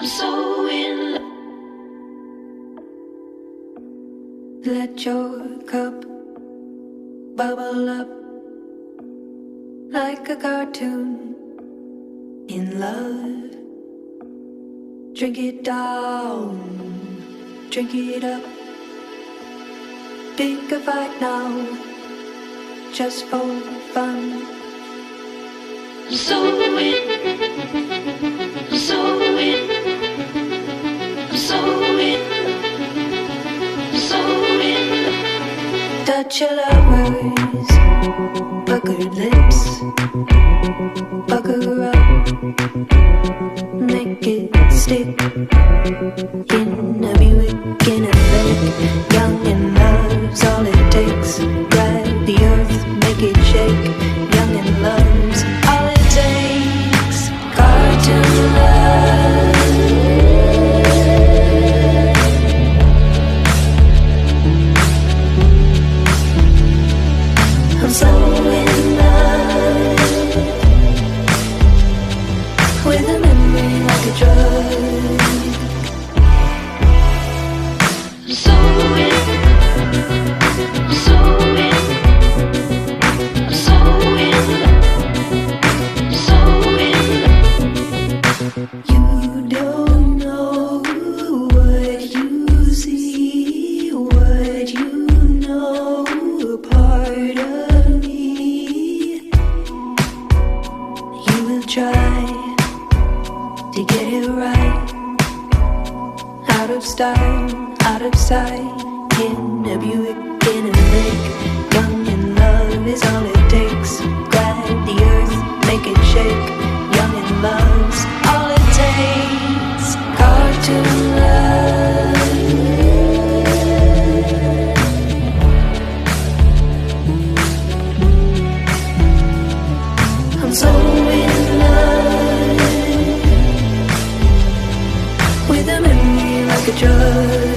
I'm so in love. Let your cup bubble up like a cartoon in love. Drink it down, drink it up. Pick a fight now, just for fun. I'm so in, I'm so in, I'm so in, I'm so in. Touch your lovers, puckered lips, pucker up, make it stick. In a Buick, in a lake, young in love's all it takes. Grab the earth, make it shake. Young in love's all it takes. Cartoon love. I'm so in love with a memory like a drug. I'm so in, I'm so in, I'm so in, I'm so in. You don't know what you see, what you know, a part of me. You will try to get it right. Out of style, out of sight. In a Buick, in a lake. Young in love is all it takes. Grab the earth, make it shake. Young in love's all it takes. Cartoon love. I'm so in love with a memory like a drug.